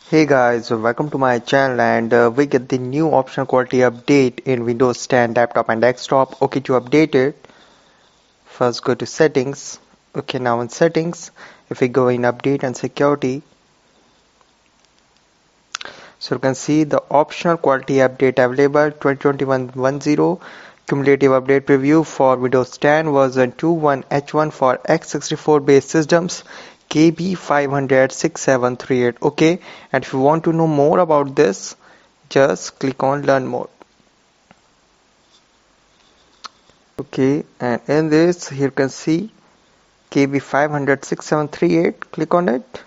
Hey guys, welcome to my channel and we get the new optional quality update in Windows 10 laptop and desktop. Okay, to update it, first go to settings. Okay, now in settings, if we go in update and security, so you can see the optional quality update available 2021-10 cumulative update preview for Windows 10 version 2.1H1 for x64 based systems KB5006738. Okay, and if you want to know more about this, just click on learn more. Okay, and in this here you can see KB5006738. Click on it.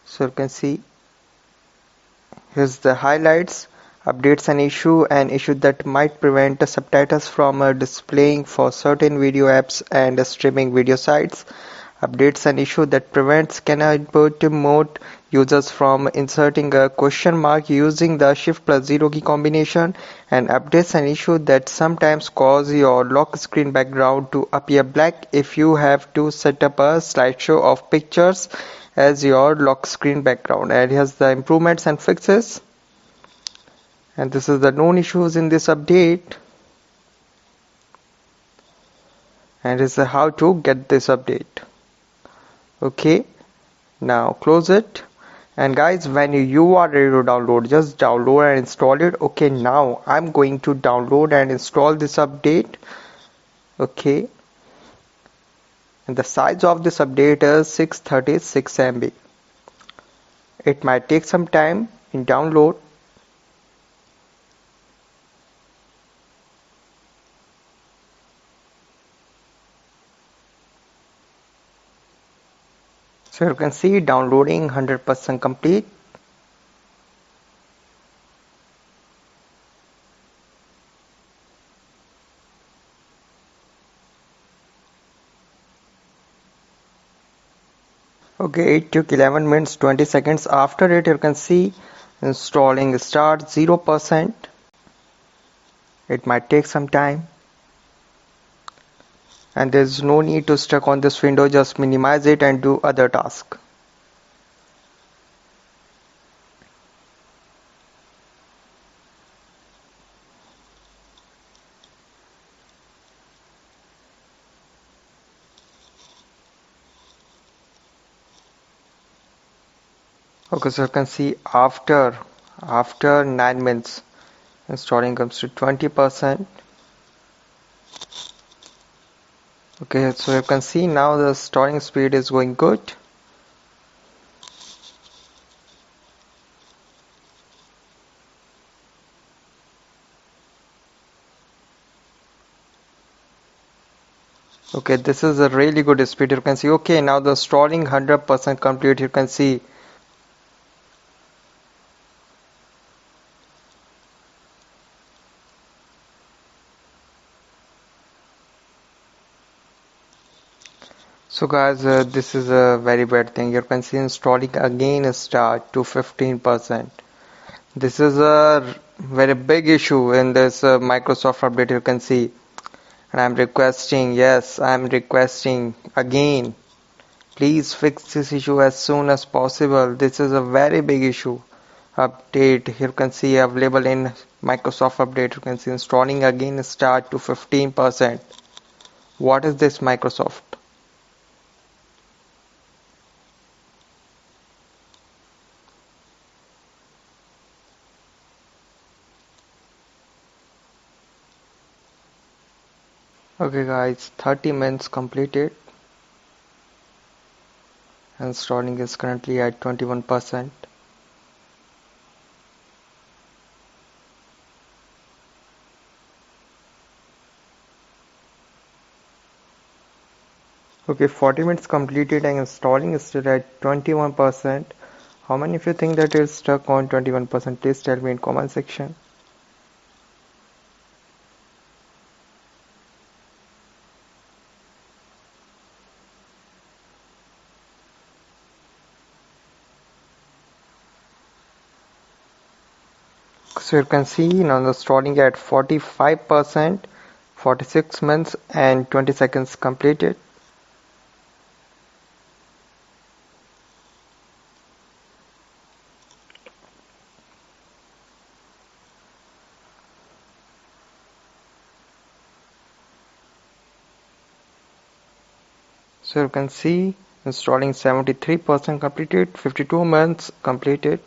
So you can see here's the highlights, updates an issue that might prevent the subtitles from displaying for certain video apps and streaming video sites. Updates an issue that prevents scanner input mode users from inserting a question mark using the Shift plus 0 key combination, and updates an issue that sometimes cause your lock screen background to appear black if you have to set up a slideshow of pictures as your lock screen background. And here's the improvements and fixes, and this is the known issues in this update, and this is how to get this update. Okay, now close it. And guys, when you are ready to download, just download and install it. Okay, now I'm going to download and install this update. Okay, and the size of this update is 636 MB. It might take some time in download. So you can see downloading 100% complete. Okay, it took 11 minutes 20 seconds. After it, you can see installing start 0%. It might take some time, and there's no need to stuck on this window. Just minimize it and do other task. Okay, so you can see after 9 minutes installing comes to 20%. Okay, so you can see now the installing speed is going good. Okay, this is a really good speed. You can see, okay, now the installing 100% complete. You can see so guys, this is a very bad thing. You can see installing again start to 15%. This is a very big issue in this Microsoft update. You can see, and I'm requesting, yes, I'm requesting again, please fix this issue as soon as possible. This is a very big issue. Update here you can see available in Microsoft update. You can see installing again start to 15%. What is this Microsoft? Okay guys, 30 minutes completed. Installing is currently at 21%. Okay, 40 minutes completed and installing is still at 21%. How many of you think that is stuck on 21%? Please tell me in comment section. So you can see now the installing at 45%, 46 minutes and 20 seconds completed. So you can see installing 73% completed, 52 months completed.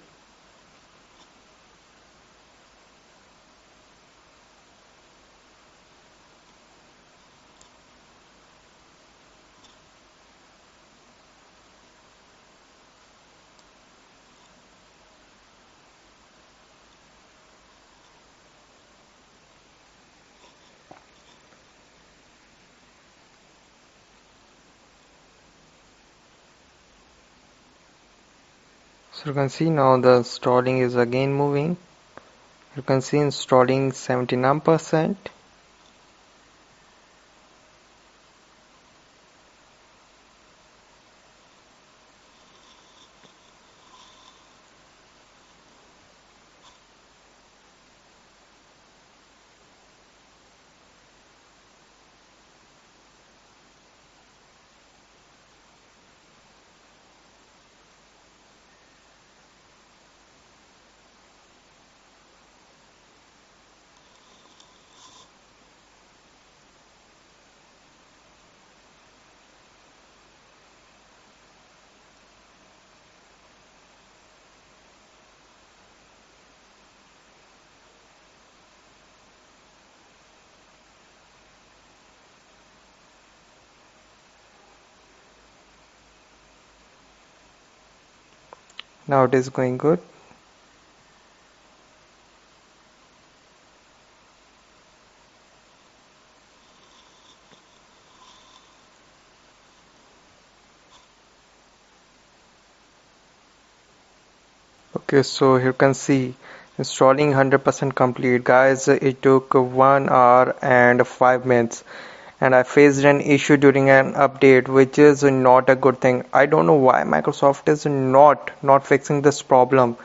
So you can see now the installing is again moving. You can see installing 79%. Now it is going good. Okay, so you can see installing 100% complete. Guys, it took 1 hour and 5 minutes, and I faced an issue during an update, which is not a good thing. I don't know why Microsoft is not fixing this problem.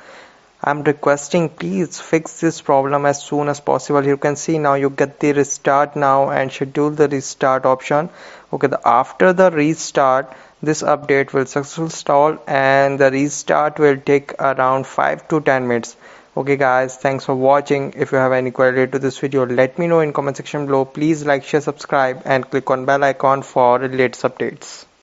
I'm requesting, please fix this problem as soon as possible. You can see now you get the restart now and schedule the restart option. Okay, after the restart, this update will successfully install and the restart will take around 5 to 10 minutes. Okay guys, thanks for watching. If you have any query to this video, let me know in comment section below. Please like, share, subscribe and click on bell icon for latest updates.